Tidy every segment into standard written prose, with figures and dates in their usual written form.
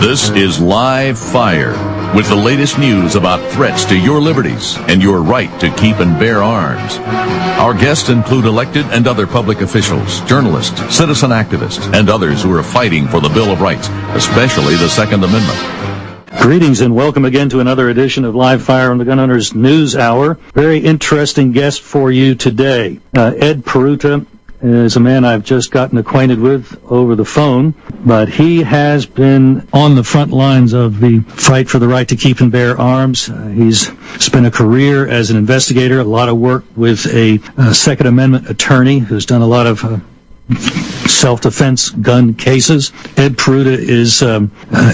This is Live Fire, with the latest news about threats to your liberties and your right to keep and bear arms. Our guests include elected and other public officials, journalists, citizen activists, and others who are fighting for the Bill of Rights, especially the Second Amendment. Greetings and welcome again to another edition of Live Fire on the Gun Owners News Hour. Very interesting guest for you today. Ed Peruta is a man I've just gotten acquainted with over the phone, but he has been on the front lines of the fight for the right to keep and bear arms. He's spent a career as an investigator, a lot of work with a Second Amendment attorney who's done a lot of self-defense gun cases. Ed Peruta is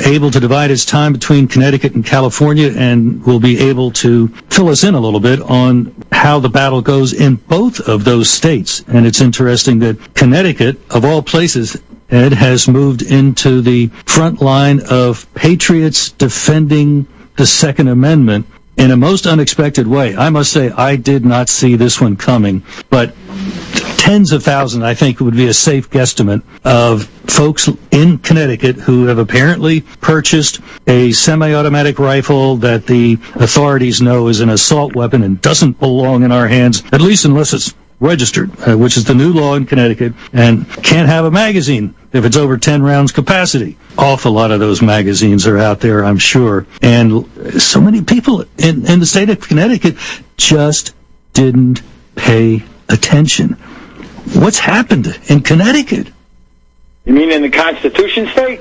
able to divide his time between Connecticut and California and will be able to fill us in a little bit on how the battle goes in both of those states. And it's interesting that Connecticut, of all places, Ed, has moved into the front line of patriots defending the Second Amendment in a most unexpected way. I must say, I did not see this one coming, but tens of thousands, I think, would be a safe guesstimate of folks in Connecticut who have apparently purchased a semi-automatic rifle that the authorities know is an assault weapon and doesn't belong in our hands, at least unless it's registered, which is the new law in Connecticut, and can't have a magazine if it's over 10 rounds capacity. Awful lot of those magazines are out there, I'm sure. And so many people in the state of Connecticut just didn't pay attention. What's happened in Connecticut? You mean in the Constitution state?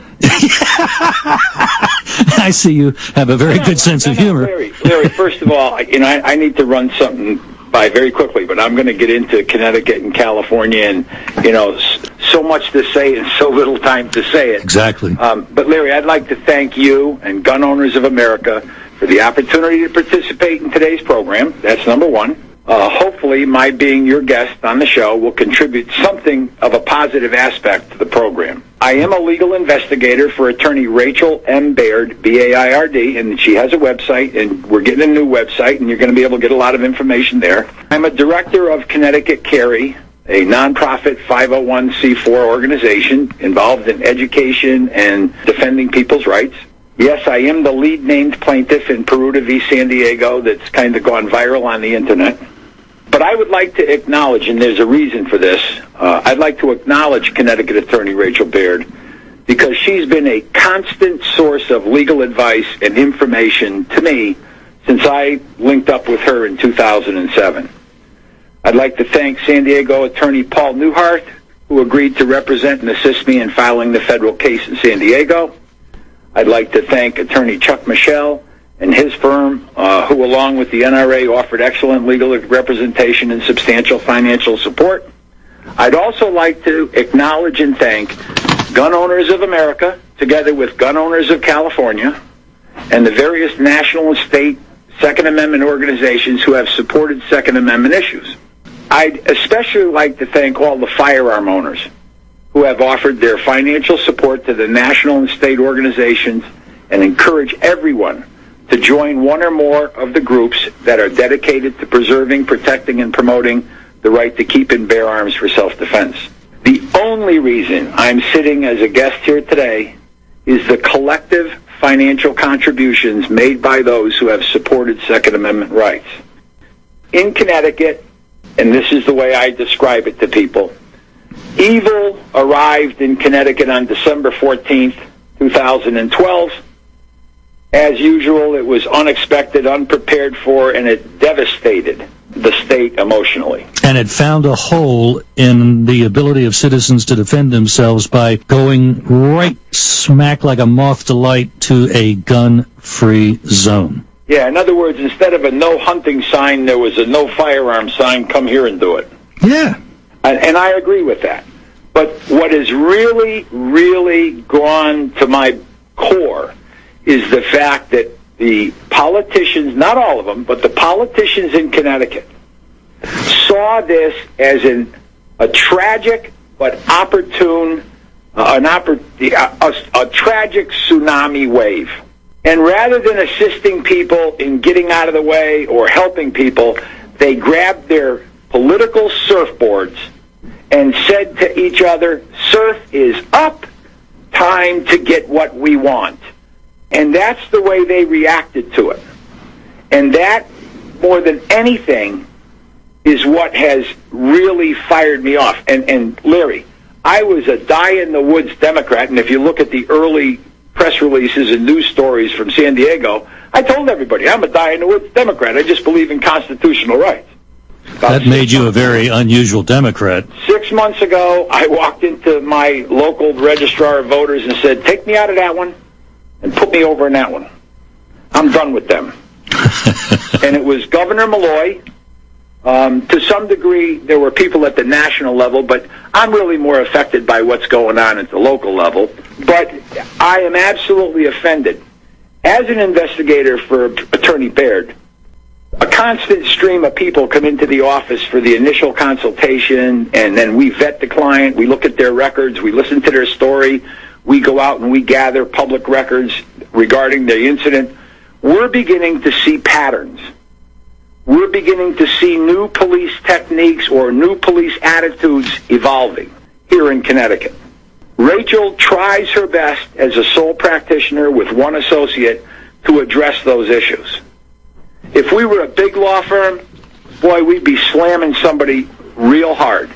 I see you have a very good sense of humor. Larry, first of all, I need to run something by very quickly, but I'm going to get into Connecticut and California, and so much to say and so little time to say it. Exactly. But Larry, I'd like to thank you and Gun Owners of America for the opportunity to participate in today's program. That's number one. Hopefully, my being your guest on the show will contribute something of a positive aspect to the program. I am a legal investigator for attorney Rachel M Baird, B-A-I-R-D, and she has a website, and we're getting a new website, and you're going to be able to get a lot of information there. I'm a director of Connecticut Carry, a nonprofit 501c4 organization involved in education and defending people's rights. Yes, I am the lead named plaintiff in Peruta v. San Diego that's kind of gone viral on the Internet. But I would like to acknowledge, and there's a reason for this, I'd like to acknowledge Connecticut attorney Rachel Baird, because she's been a constant source of legal advice and information to me since I linked up with her in 2007. I'd like to thank San Diego attorney Paul Newhart, who agreed to represent and assist me in filing the federal case in San Diego. I'd like to thank attorney Chuck Michel and his firm, who, along with the NRA, offered excellent legal representation and substantial financial support. I'd also like to acknowledge and thank Gun Owners of America, together with Gun Owners of California, and the various national and state Second Amendment organizations who have supported Second Amendment issues. I'd especially like to thank all the firearm owners who have offered their financial support to the national and state organizations, and encourage everyone to join one or more of the groups that are dedicated to preserving, protecting, and promoting the right to keep and bear arms for self-defense. The only reason I'm sitting as a guest here today is the collective financial contributions made by those who have supported Second Amendment rights. In Connecticut, and this is the way I describe it to people, evil arrived in Connecticut on December 14th, 2012. As usual, it was unexpected, unprepared for, and it devastated the state emotionally. And it found a hole in the ability of citizens to defend themselves by going right smack like a moth to light to a gun-free zone. Yeah, in other words, instead of a no hunting sign, there was a no firearm sign, come here and do it. Yeah. And I agree with that. But what has really, really gone to my core is the fact that the politicians, not all of them, but the politicians in Connecticut saw this as a tragic but opportune, a tragic tsunami wave. And rather than assisting people in getting out of the way or helping people, they grabbed their political surfboards and said to each other, "Surf is up, time to get what we want." And that's the way they reacted to it. And that, more than anything, is what has really fired me off. And Larry, I was a die-in-the-woods Democrat, and if you look at the early press releases and news stories from San Diego, I told everybody, I'm a die-in-the-woods Democrat. I just believe in constitutional rights. That made you a very unusual Democrat. 6 months ago, I walked into my local registrar of voters and said, take me out of that one and put me over in that one. I'm done with them. And it was Governor Malloy. To some degree, there were people at the national level, but I'm really more affected by what's going on at the local level. But I am absolutely offended. As an investigator for Attorney Baird, a constant stream of people come into the office for the initial consultation, and then we vet the client, we look at their records, we listen to their story, we go out and we gather public records regarding the incident. We're beginning to see patterns. We're beginning to see new police techniques or new police attitudes evolving here in Connecticut. Rachel tries her best as a sole practitioner with one associate to address those issues. If we were a big law firm, boy, we'd be slamming somebody real hard.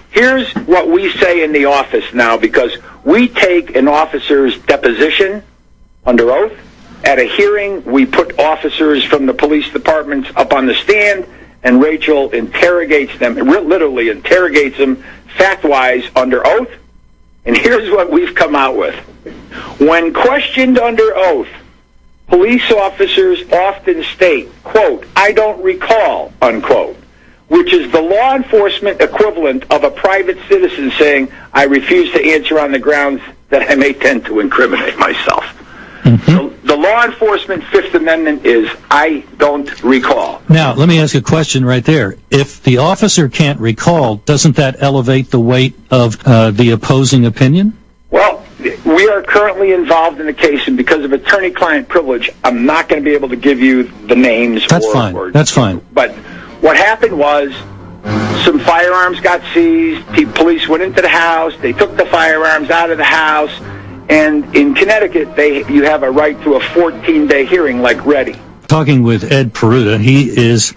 Here's what we say in the office now, because we take an officer's deposition under oath. At a hearing, we put officers from the police departments up on the stand, and Rachel interrogates them, literally interrogates them fact-wise under oath. And here's what we've come out with. When questioned under oath, police officers often state, quote, I don't recall, unquote, which is the law enforcement equivalent of a private citizen saying, I refuse to answer on the grounds that I may tend to incriminate myself. Mm-hmm. So the law enforcement Fifth Amendment is, I don't recall. Now, let me ask a question right there. If the officer can't recall, doesn't that elevate the weight of the opposing opinion? Well, we are currently involved in a case, and because of attorney-client privilege, I'm not going to be able to give you the names. That's fine. That's fine. But what happened was some firearms got seized. Police went into the house. They took the firearms out of the house. And in Connecticut, you have a right to a 14-day hearing like Ready. Talking with Ed Peruta, he is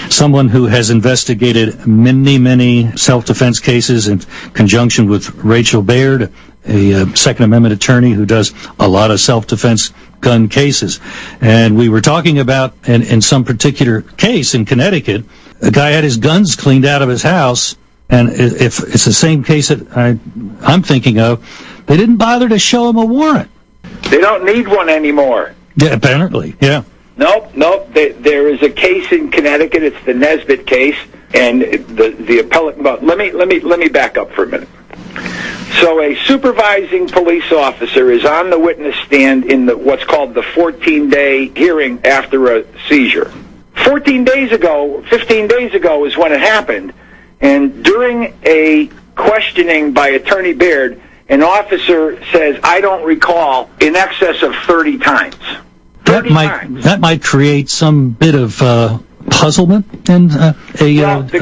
someone who has investigated many, many self-defense cases in conjunction with Rachel Baird, a Second Amendment attorney who does a lot of self-defense gun cases. And we were talking about, in some particular case in Connecticut, a guy had his guns cleaned out of his house, and if it's the same case that I'm thinking of, they didn't bother to show him a warrant. They don't need one anymore. Yeah, apparently, yeah. Nope. There is a case in Connecticut. It's the Nesbitt case, and the appellate. Well, let me back up for a minute. So, a supervising police officer is on the witness stand in what's called the 14-day hearing after a seizure. 15 days ago is when it happened, and during a questioning by Attorney Baird, an officer says, I don't recall, in excess of 30 times. That might create some bit of puzzlement in a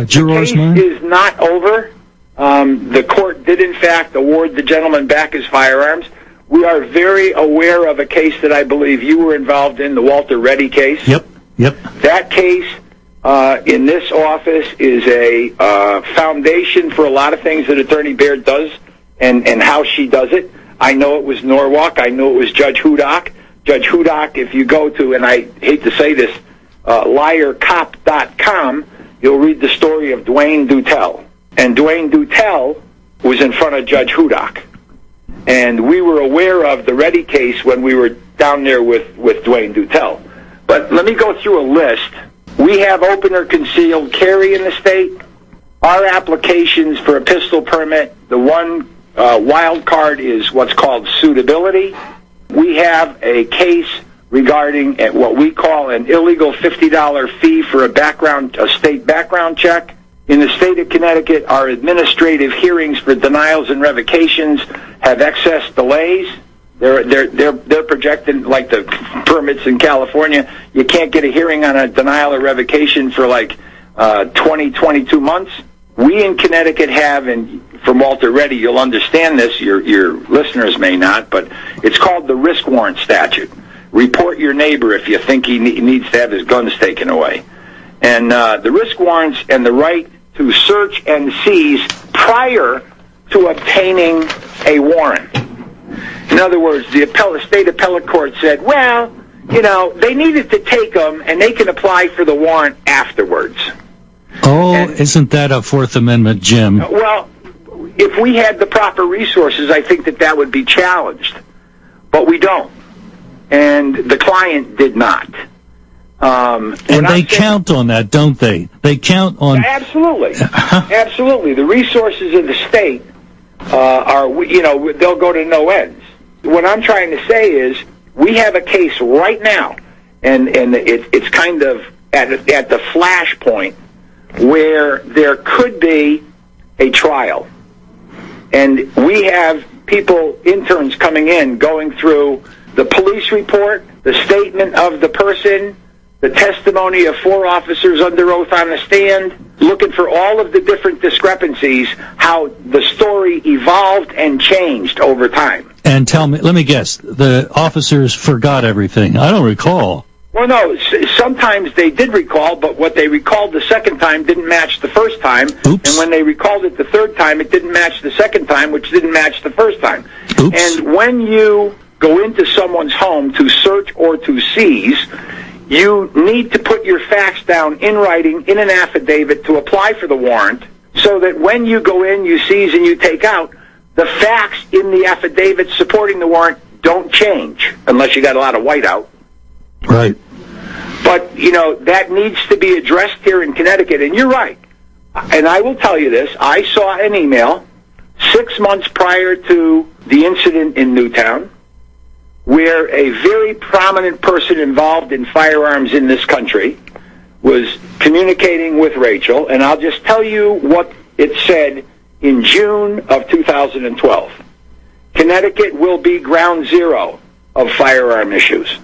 juror's mind. The case is not over. The court did, in fact, award the gentleman back his firearms. We are very aware of a case that I believe you were involved in, the Walter Reddy case. Yep. That case in this office is a foundation for a lot of things that Attorney Baird does and how she does it. I know it was Norwalk. I know it was Judge Hudak. Judge Hudak, if you go to, and I hate to say this, liarcop.com, you'll read the story of Dwayne Dutel. And Dwayne Dutel was in front of Judge Hudak. And we were aware of the Reddy case when we were down there with Dwayne Dutel. But let me go through a list. We have open or concealed carry in the state. Our applications for a pistol permit, the one wild card is what's called suitability. We have a case regarding what we call an illegal $50 fee for a state background check. In the state of Connecticut, our administrative hearings for denials and revocations have excess delays. They're projecting, like the permits in California, you can't get a hearing on a denial or revocation for 22 months. We in Connecticut have, and from Walter Reddy, you'll understand this. Your listeners may not, but it's called the risk warrant statute. Report your neighbor if you think he needs to have his guns taken away. And the risk warrants and the right to search and seize prior to obtaining a warrant. In other words, the state appellate court said, well, they needed to take them, and they can apply for the warrant afterwards. Oh, isn't that a Fourth Amendment, Jim? Well, if we had the proper resources, I think that would be challenged. But we don't. And the client did not. And they count on that, don't they? They count on... Absolutely. Absolutely. The resources of the state they'll go to no ends. What I'm trying to say is we have a case right now, and it's kind of at the flashpoint where there could be a trial. And we have interns coming in, going through the police report, the statement of the person, the testimony of 4 officers under oath on the stand, looking for all of the different discrepancies, how the story evolved and changed over time. And let me guess, the officers forgot everything. I don't recall. Well, no, sometimes they did recall, but what they recalled the second time didn't match the first time. Oops. And when they recalled it the third time, it didn't match the second time, which didn't match the first time. Oops. And when you go into someone's home to search or to seize, you need to put your facts down in writing in an affidavit to apply for the warrant, so that when you go in, you seize, and you take out, the facts in the affidavit supporting the warrant don't change, unless you got a lot of whiteout. Right. But, that needs to be addressed here in Connecticut, and you're right. And I will tell you this, I saw an email 6 months prior to the incident in Newtown, where a very prominent person involved in firearms in this country was communicating with Rachel, and I'll just tell you what it said in June of 2012. Connecticut will be ground zero of firearm issues.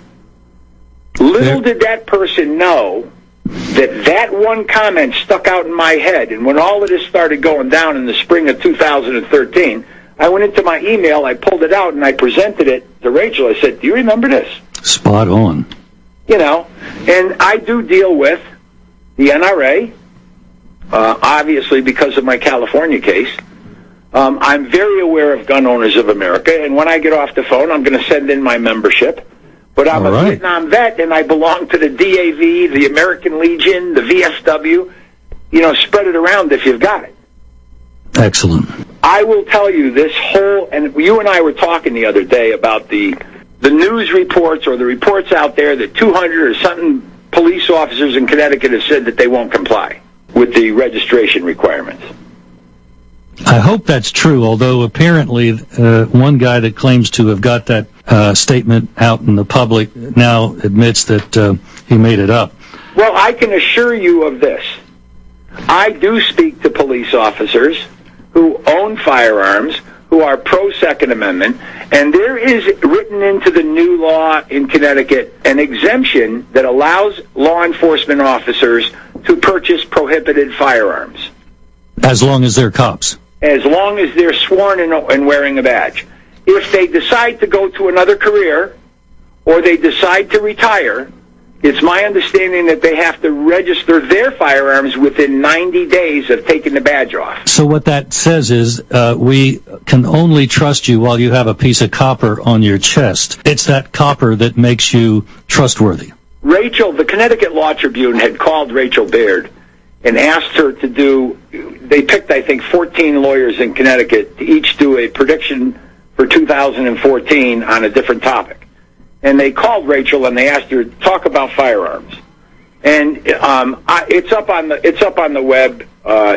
Little did that person know that one comment stuck out in my head, and when all of this started going down in the spring of 2013, I went into my email, I pulled it out, and I presented it to Rachel. I said, do you remember this? Spot on. And I do deal with the NRA, obviously because of my California case. I'm very aware of Gun Owners of America, and when I get off the phone, I'm going to send in my membership. But I'm a Vietnam vet, and I belong to the DAV, the American Legion, the VFW. Spread it around if you've got it. Excellent. I will tell you this and you and I were talking the other day about the news reports or the reports out there that 200 or something police officers in Connecticut have said that they won't comply with the registration requirements. I hope that's true, although apparently one guy that claims to have got that statement out in the public now admits that he made it up. Well, I can assure you of this. I do speak to police officers who own firearms, who are pro-Second Amendment, and there is written into the new law in Connecticut an exemption that allows law enforcement officers to purchase prohibited firearms. As long as they're cops. As long as they're sworn and wearing a badge. If they decide to go to another career or they decide to retire, it's my understanding that they have to register their firearms within 90 days of taking the badge off. So what that says is we can only trust you while you have a piece of copper on your chest. It's that copper that makes you trustworthy. Rachel, the Connecticut Law Tribune had called Rachel Baird and asked her to do, they picked, I think, 14 lawyers in Connecticut to each do a prediction for 2014 on a different topic. And they called Rachel and they asked her to talk about firearms. And it's up on the web.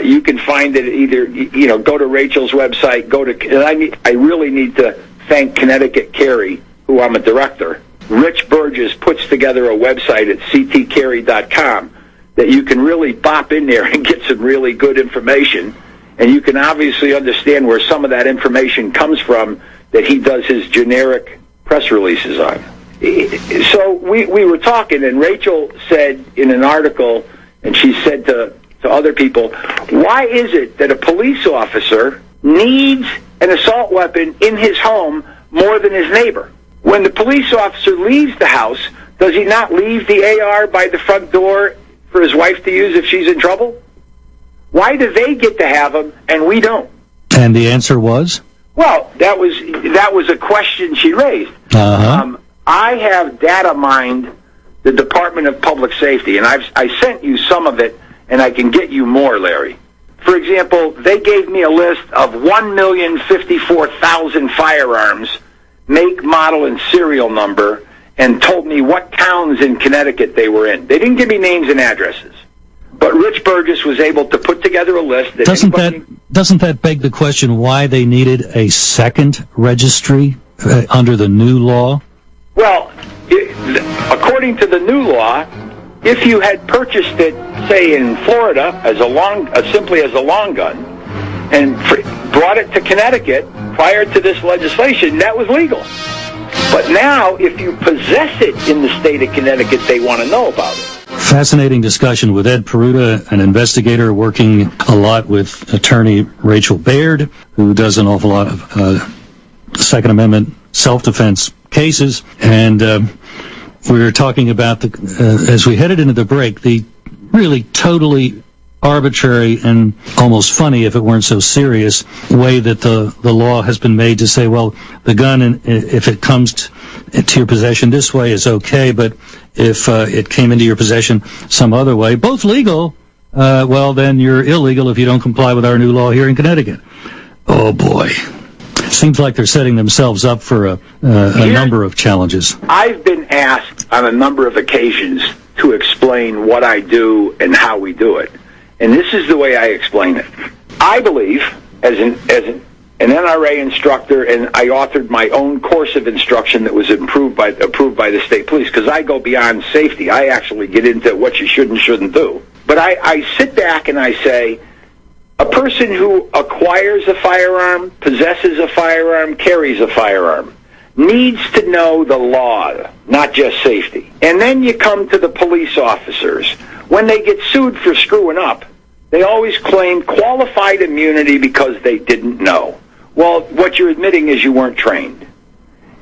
You can find it either, go to Rachel's website, I really need to thank Connecticut Carry, who I'm a director. Rich Burgess puts together a website at ctcarry.com that you can really bop in there and get some really good information. And you can obviously understand where some of that information comes from that he does his generic press releases on. So we were talking, and Rachel said in an article, and she said to other people, why is it that a police officer needs an assault weapon in his home more than his neighbor? When the police officer leaves the house, does he not leave the AR by the front door for his wife to use if she's in trouble? Why do they get to have them and we don't? And the answer was? Well, that was a question she raised. I have data mined the Department of Public Safety, and I sent you some of it, and I can get you more, Larry. For example, they gave me a list of 1,054,000 firearms, make, model, and serial number, and told me what towns in Connecticut they were in. They didn't give me names and addresses. But Rich Burgess was able to put together a list that doesn't that beg the question why they needed a second registry under the new law? Well, according to the new law, if you had purchased it, say in Florida, as simply as a long gun, and brought it to Connecticut prior to this legislation, that was legal. But now, if you possess it in the state of Connecticut, they want to know about it. Fascinating discussion with Ed Peruta, an investigator working a lot with attorney Rachel Baird, who does an awful lot of Second Amendment self-defense cases. And we were talking about, as we headed into the break, the really totally arbitrary and almost funny, if it weren't so serious, way that the law has been made to say, well, the gun, if it comes to your possession this way, is okay, but if it came into your possession some other way, both legal, well, then you're illegal if you don't comply with our new law here in Connecticut. Oh, boy. Seems like they're setting themselves up for a number of challenges. I've been asked on a number of occasions to explain what I do and how we do it. And this is the way I explain it. I believe, as an NRA instructor, and I authored my own course of instruction that was approved by the state police, because I go beyond safety. I actually get into what you should and shouldn't do. But I sit back and I say, a person who acquires a firearm, possesses a firearm, carries a firearm, needs to know the law, not just safety. And then you come to the police officers. When they get sued for screwing up, they always claim qualified immunity because they didn't know. Well, what you're admitting is you weren't trained.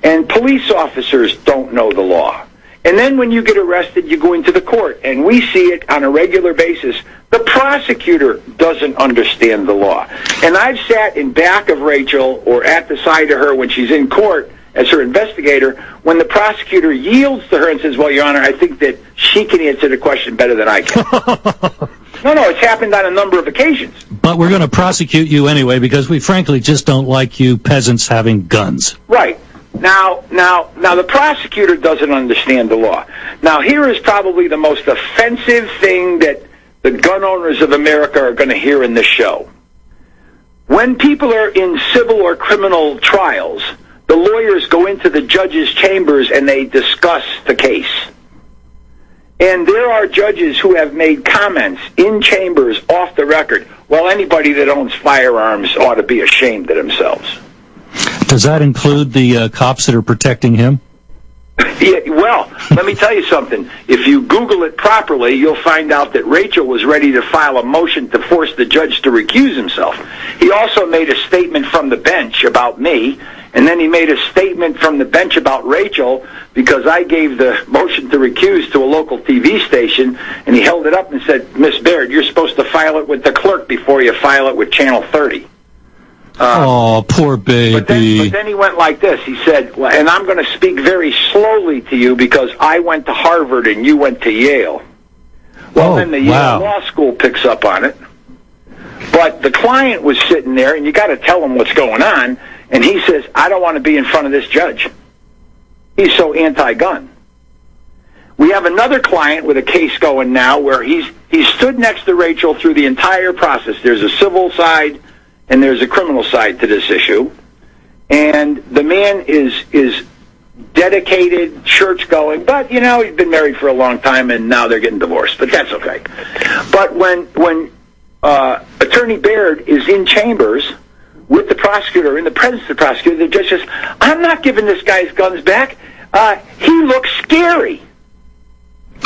And police officers don't know the law. And then when you get arrested, you go into the court, and we see it on a regular basis. The prosecutor doesn't understand the law. And I've sat in back of Rachel or at the side of her when she's in court as her investigator, when the prosecutor yields to her and says, well, Your Honor, I think that she can answer the question better than I can. No, it's happened on a number of occasions. But we're going to prosecute you anyway because we frankly just don't like you peasants having guns. Right. Now the prosecutor doesn't understand the law. Now, here is probably the most offensive thing that the gun owners of America are going to hear in this show. When people are in civil or criminal trials, the lawyers go into the judges' chambers and they discuss the case. And there are judges who have made comments in chambers off the record. Well, anybody that owns firearms ought to be ashamed of themselves. Does that include the cops that are protecting him? Yeah, well, let me tell you something. If you Google it properly, you'll find out that Rachel was ready to file a motion to force the judge to recuse himself. He also made a statement from the bench about me, and then he made a statement from the bench about Rachel because I gave the motion to recuse to a local TV station, and he held it up and said, Miss Baird, you're supposed to file it with the clerk before you file it with Channel 30. Oh, poor baby. But then he went like this. He said, well, and I'm going to speak very slowly to you because I went to Harvard and you went to Yale. Well, then the Yale Law School picks up on it. But the client was sitting there, and you got to tell him what's going on, and he says, I don't want to be in front of this judge. He's so anti-gun. We have another client with a case going now where he stood next to Rachel through the entire process. There's a civil side and there's a criminal side to this issue. And the man is dedicated, church-going, but, you know, he's been married for a long time, and now they're getting divorced. But that's okay. But when Attorney Baird is in chambers with the prosecutor, in the presence of the prosecutor, the judge says, I'm not giving this guy's guns back. He looks scary.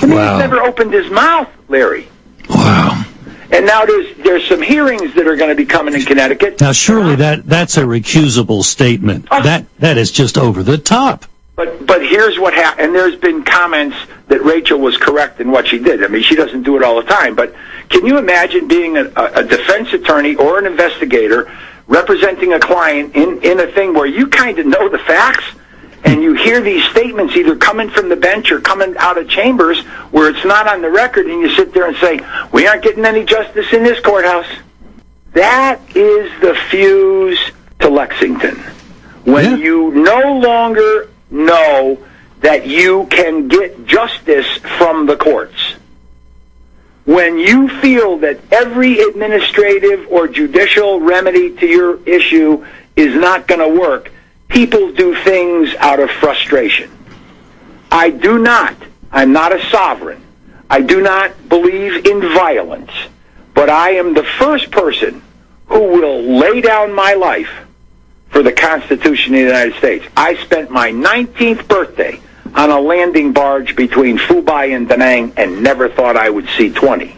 And he's never opened his mouth, Larry. Wow. And now there's some hearings that are going to be coming in Connecticut. Now, surely that's a recusable statement. That is just over the top. But here's what happened. And there's been comments that Rachel was correct in what she did. I mean, she doesn't do it all the time. But can you imagine being a defense attorney or an investigator representing a client in a thing where you kind of know the facts, and you hear these statements either coming from the bench or coming out of chambers where it's not on the record, and you sit there and say, we aren't getting any justice in this courthouse? That is the fuse to Lexington. When you no longer know that you can get justice from the courts. When you feel that every administrative or judicial remedy to your issue is not going to work, people do things out of frustration. I'm not a sovereign. I do not believe in violence. But I am the first person who will lay down my life for the Constitution of the United States. I spent my 19th birthday on a landing barge between Fubai and Da Nang and never thought I would see 20.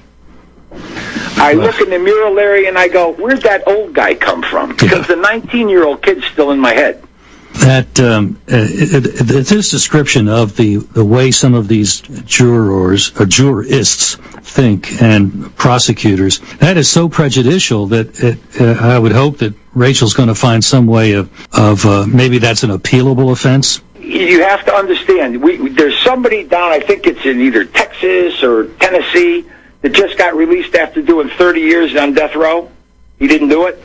I look in the mural, Larry, and I go, where'd that old guy come from? Because the 19-year-old kid's still in my head. This description of the way some of these jurors or jurists think and prosecutors, that is so prejudicial that I would hope that Rachel's going to find some way of maybe that's an appealable offense. You have to understand, there's somebody down, I think it's in either Texas or Tennessee, that just got released after doing 30 years on death row. He didn't do it.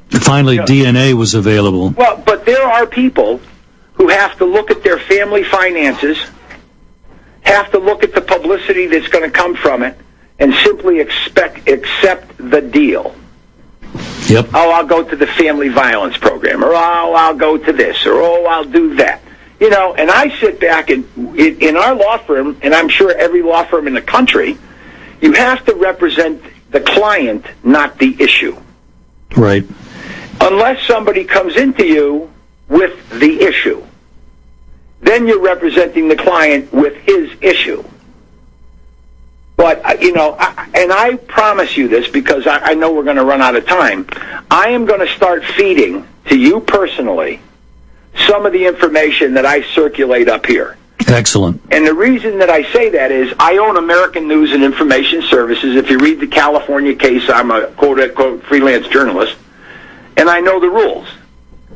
Finally, DNA was available. Well, but there are people who have to look at their family finances, have to look at the publicity that's going to come from it, and simply accept the deal. Yep. Oh, I'll go to the family violence program, or I'll go to this, or I'll do that. You know, and I sit back and in our law firm, and I'm sure every law firm in the country, you have to represent the client, not the issue. Right. Unless somebody comes into you with the issue, then you're representing the client with his issue. But, and I promise you this because I know we're going to run out of time. I am going to start feeding to you personally some of the information that I circulate up here. Excellent. And the reason that I say that is I own American News and Information Services. If you read the California case, I'm a quote-unquote freelance journalist. And I know the rules.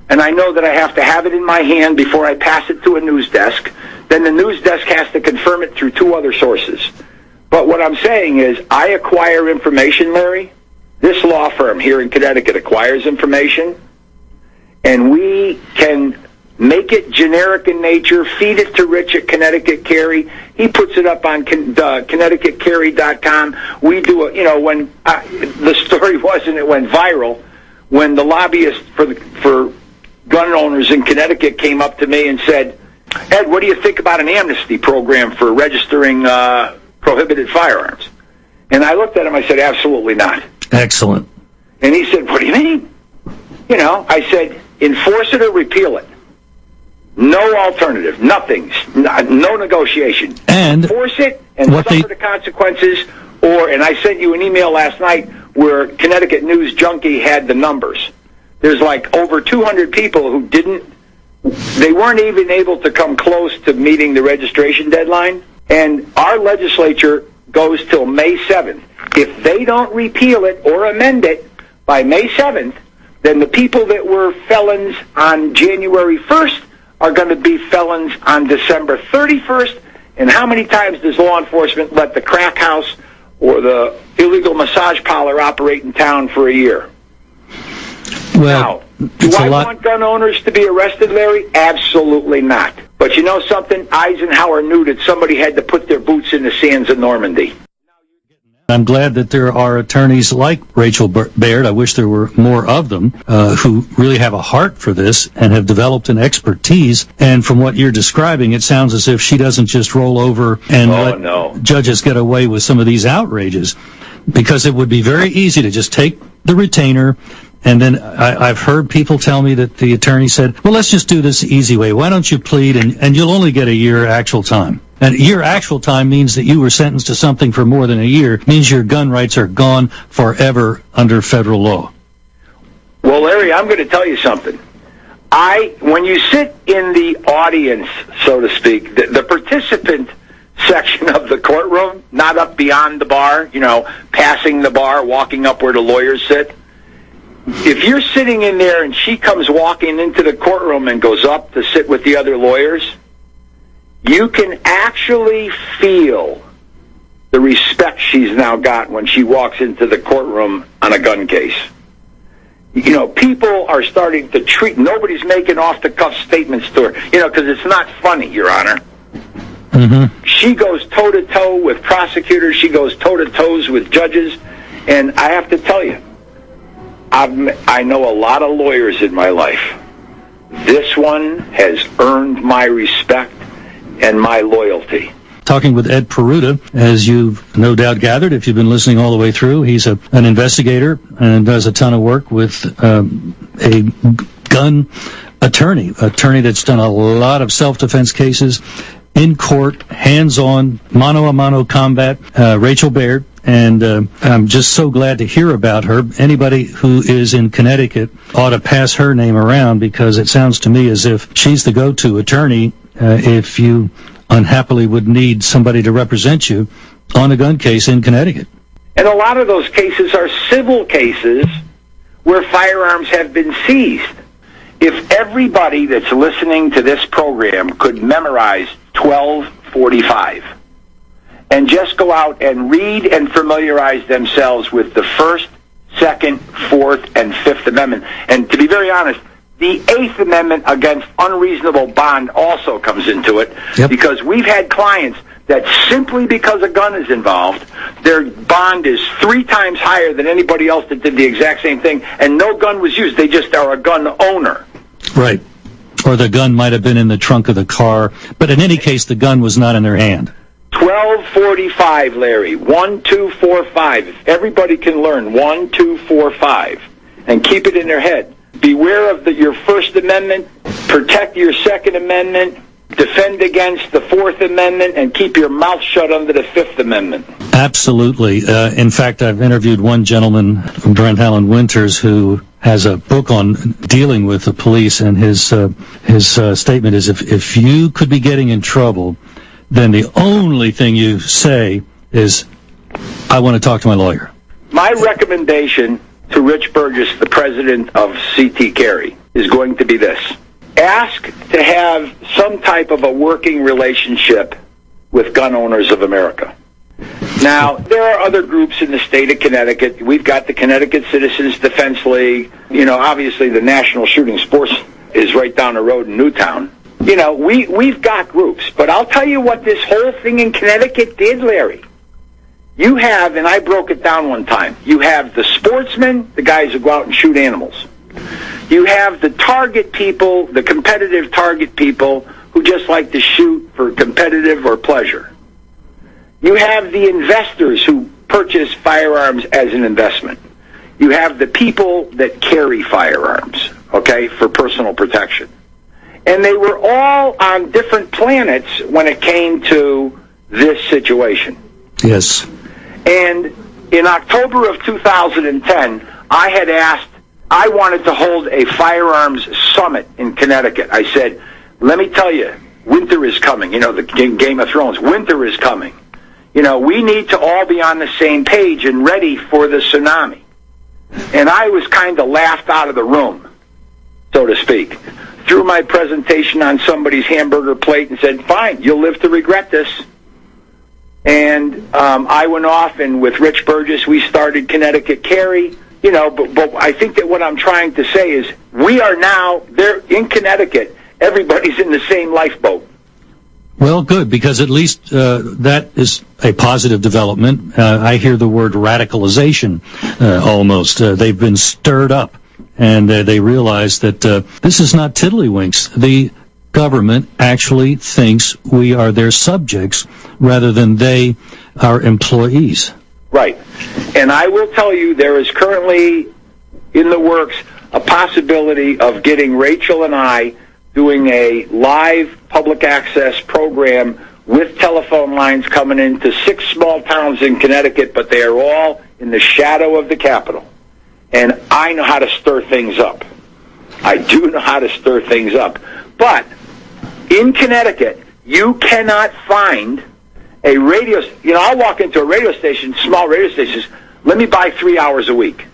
And I know that I have to have it in my hand before I pass it to a news desk. Then the news desk has to confirm it through 2 other sources. But what I'm saying is I acquire information, Larry. This law firm here in Connecticut acquires information. And we can make it generic in nature, feed it to Rich at Connecticut Carry. He puts it up on ConnecticutCarry.com. We do when the story was, and it went viral, when the lobbyist for gun owners in Connecticut came up to me and said, Ed, what do you think about an amnesty program for registering prohibited firearms? And I looked at him, I said, absolutely not. Excellent. And he said, what do you mean? I said, enforce it or repeal it. No alternative, nothing, no negotiation. And enforce it and suffer the consequences, and I sent you an email last night where Connecticut News Junkie had the numbers. There's like over 200 people who they weren't even able to come close to meeting the registration deadline, and our legislature goes till May 7th. If they don't repeal it or amend it by May 7th, then the people that were felons on January 1st are going to be felons on December 31st, and how many times does law enforcement let the crack house or the illegal massage parlor operate in town for a year? Well, now, do I want gun owners to be arrested, Larry? Absolutely not. But you know something? Eisenhower knew that somebody had to put their boots in the sands of Normandy. I'm glad that there are attorneys like Rachel Baird, I wish there were more of them, who really have a heart for this and have developed an expertise. And from what you're describing, it sounds as if she doesn't just roll over and let judges get away with some of these outrages. Because it would be very easy to just take the retainer, and then I've heard people tell me that the attorney said, well, let's just do this the easy way. Why don't you plead, and you'll only get a year actual time. And your actual time means that you were sentenced to something for more than a year, means your gun rights are gone forever under federal law. Well, Larry, I'm going to tell you something. When you sit in the audience, so to speak, the participant section of the courtroom, not up beyond the bar, passing the bar, walking up where the lawyers sit. If you're sitting in there and she comes walking into the courtroom and goes up to sit with the other lawyers, you can actually feel the respect she's now got when she walks into the courtroom on a gun case. People are starting to treat, nobody's making off-the-cuff statements to her, because it's not funny, Your Honor. Mm-hmm. She goes toe-to-toe with prosecutors. She goes toe-to-toes with judges. And I have to tell you, I know a lot of lawyers in my life. This one has earned my respect and my loyalty. Talking with Ed Peruta, as you've no doubt gathered, if you've been listening all the way through, he's an investigator and does a ton of work with a gun attorney that's done a lot of self-defense cases in court, hands-on, mano-a-mano combat, Rachel Baird, and I'm just so glad to hear about her. Anybody who is in Connecticut ought to pass her name around, because it sounds to me as if she's the go-to attorney if you unhappily would need somebody to represent you on a gun case in Connecticut. And a lot of those cases are civil cases where firearms have been seized. If everybody that's listening to this program could memorize 1245 and just go out and read and familiarize themselves with the First, Second, Fourth, and Fifth Amendment. And to be very honest, the Eighth Amendment against unreasonable bond also comes into it, because we've had clients that simply because a gun is involved, their bond is 3 times higher than anybody else that did the exact same thing, and no gun was used. They just are a gun owner. Right. Or the gun might have been in the trunk of the car, but in any case, the gun was not in their hand. 1245, Larry. 1245. If everybody can learn 1245 and keep it in their head. Beware of your First Amendment, protect your Second Amendment, defend against the Fourth Amendment, and keep your mouth shut under the Fifth Amendment. Absolutely. In fact, I've interviewed one gentleman from Brent Allen Winters who has a book on dealing with the police, and his statement is, if you could be getting in trouble, then the only thing you say is, I want to talk to my lawyer. My recommendation to Rich Burgess, the president of C.T. Carey, is going to be this. Ask to have some type of a working relationship with Gun Owners of America. Now, there are other groups in the state of Connecticut. We've got the Connecticut Citizens Defense League. Obviously the National Shooting Sports is right down the road in Newtown. We've got groups. But I'll tell you what this whole thing in Connecticut did, Larry. You have, and I broke it down one time, you have the sportsmen, the guys who go out and shoot animals. You have the target people, the competitive target people who just like to shoot for competitive or pleasure. You have the investors who purchase firearms as an investment. You have the people that carry firearms, for personal protection. And they were all on different planets when it came to this situation. Yes. And in October of 2010, I wanted to hold a firearms summit in Connecticut. I said, let me tell you, winter is coming. The Game of Thrones, winter is coming. We need to all be on the same page and ready for the tsunami. And I was kind of laughed out of the room, so to speak. Threw my presentation on somebody's hamburger plate and said, fine, you'll live to regret this. And I went off, and with Rich Burgess, we started Connecticut Carey. But I think that what I'm trying to say is we are now, there in Connecticut, everybody's in the same lifeboat. Well, good, because at least that is a positive development. I hear the word radicalization almost. They've been stirred up, and they realize that this is not tiddlywinks. The government actually thinks we are their subjects rather than they are employees. Right. And I will tell you, there is currently in the works a possibility of getting Rachel and I doing a live public access program with telephone lines coming into 6 small towns in Connecticut, but they are all in the shadow of the Capitol. And I know how to stir things up. I do know how to stir things up. But in Connecticut, you cannot find a radio, I'll walk into a radio station, small radio stations, let me buy 3 hours a week.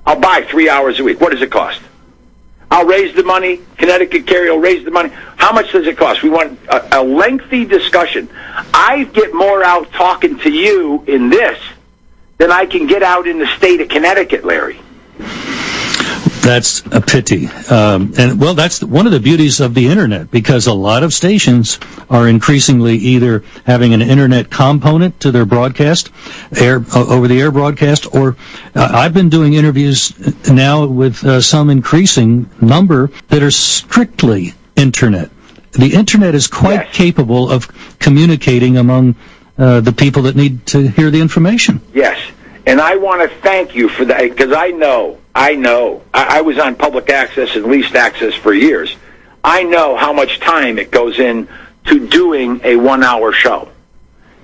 I'll buy 3 hours a week. What does it cost? I'll raise the money. Connecticut Carry will raise the money. How much does it cost? We want a lengthy discussion. I get more out talking to you in this than I can get out in the state of Connecticut, Larry. That's a pity. That's one of the beauties of the Internet, because a lot of stations are increasingly either having an Internet component to their broadcast, over-the-air broadcast, or I've been doing interviews now with some increasing number that are strictly Internet. The Internet is quite capable of communicating among the people that need to hear the information. Yes, and I want to thank you for that, because I know. I was on public access and leased access for years. I know how much time it goes in to doing a 1-hour show.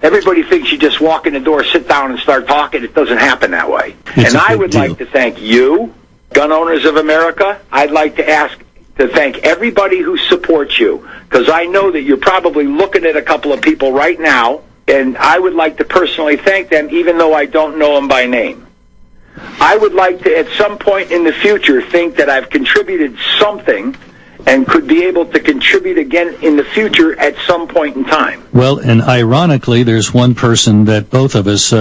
Everybody thinks you just walk in the door, sit down, and start talking. It doesn't happen that way. And I would like to thank you, Gun Owners of America. I'd like to thank everybody who supports you, because I know that you're probably looking at a couple of people right now, and I would like to personally thank them, even though I don't know them by name. I would like to, at some point in the future, think that I've contributed something and could be able to contribute again in the future at some point in time. Well, and ironically, there's one person that both of us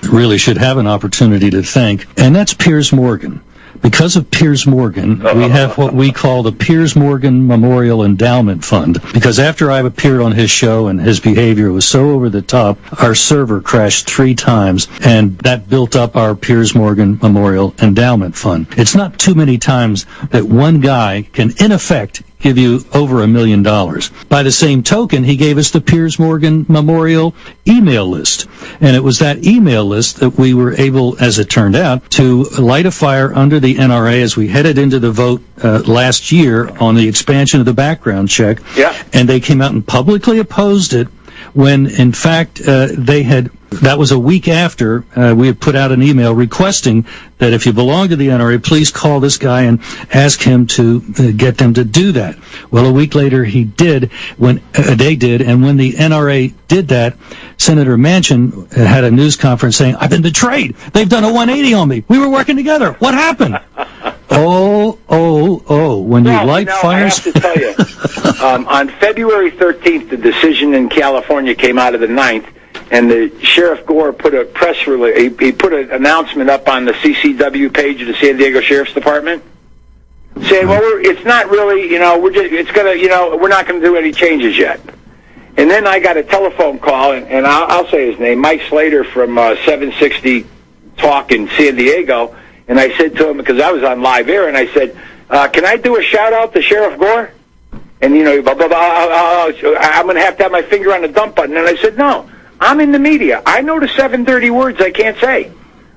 really should have an opportunity to thank, and that's Piers Morgan. Because of Piers Morgan, we have what we call the Piers Morgan Memorial Endowment Fund. Because after I appeared on his show and his behavior was so over the top, our server crashed 3 times, and that built up our Piers Morgan Memorial Endowment Fund. It's not too many times that one guy can, in effect, give you over $1 million. By the same token, he gave us the Piers Morgan Memorial email list. And it was that email list that we were able, as it turned out, to light a fire under the NRA as we headed into the vote last year on the expansion of the background check. Yeah. And they came out and publicly opposed it when, in fact, that was a week after we had put out an email requesting that if you belong to the NRA, please call this guy and ask him to get them to do that. Well, a week later they did, and when the NRA did that, Senator Manchin had a news conference saying, "I've been betrayed. They've done a 180 on me. We were working together. What happened?" When you light fires. I have to tell you, on February 13th, the decision in California came out of the 9th, and the Sheriff Gore put a press release. He put an announcement up on the CCW page of the San Diego Sheriff's Department, saying, "Well, it's not really, we're not going to do any changes yet." And then I got a telephone call, and I'll say his name, Mike Slater from 760 Talk in San Diego, and I said to him, because I was on live air, and I said, "Can I do a shout out to Sheriff Gore?" And I'm going to have my finger on the dump button. And I said, "No. I'm in the media. I know the 730 words I can't say."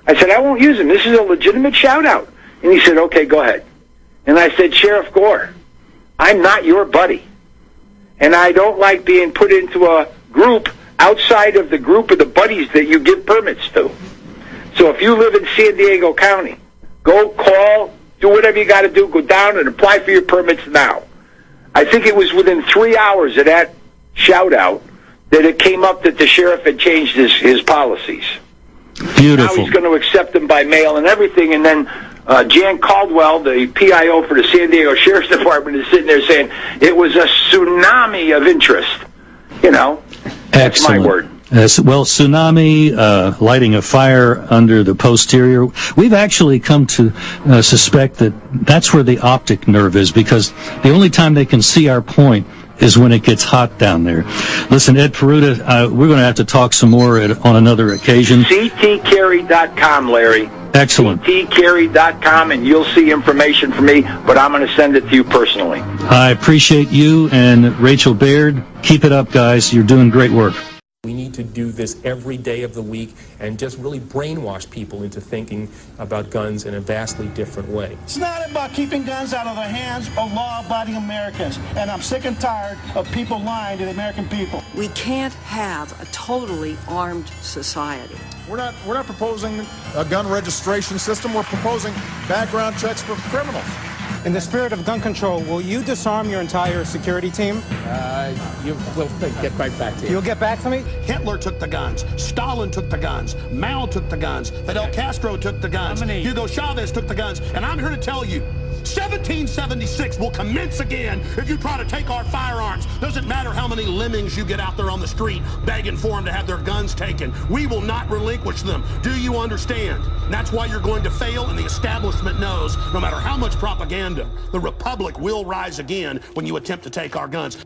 I said, "I won't use them. This is a legitimate shout-out." And he said, "Okay, go ahead." And I said, "Sheriff Gore, I'm not your buddy. And I don't like being put into a group outside of the group of the buddies that you give permits to. So if you live in San Diego County, go call, do whatever you got to do, go down and apply for your permits now." I think it was within 3 hours of that shout-out that it came up that the sheriff had changed his policies. Beautiful. Now he's going to accept them by mail and everything. And then Jan Caldwell, the PIO for the San Diego Sheriff's Department, is sitting there saying it was a tsunami of interest. That's my word. Well, tsunami, lighting a fire under the posterior. We've actually come to suspect that that's where the optic nerve is, because the only time they can see our point is when it gets hot down there. Listen, Ed Peruta, we're going to have to talk some more on another occasion. ctcarry.com, Larry. Excellent. ctcarry.com, and you'll see information from me, but I'm going to send it to you personally. I appreciate you and Rachel Baird. Keep it up, guys. You're doing great work. We need to do this every day of the week and just really brainwash people into thinking about guns in a vastly different way. It's not about keeping guns out of the hands of law-abiding Americans, and I'm sick and tired of people lying to the American people. We can't have a totally armed society. We're not proposing a gun registration system. We're proposing background checks for criminals. In the spirit of gun control, will you disarm your entire security team? We'll get right back to you. You'll get back to me? Hitler took the guns. Stalin took the guns. Mao took the guns. Fidel Castro took the guns. Hugo Chavez took the guns. And I'm here to tell you, 1776 will commence again if you try to take our firearms. Doesn't matter how many lemmings you get out there on the street begging for them to have their guns taken. We will not relinquish them. Do you understand? And that's why you're going to fail, and the establishment knows no matter how much propaganda, the Republic will rise again when you attempt to take our guns.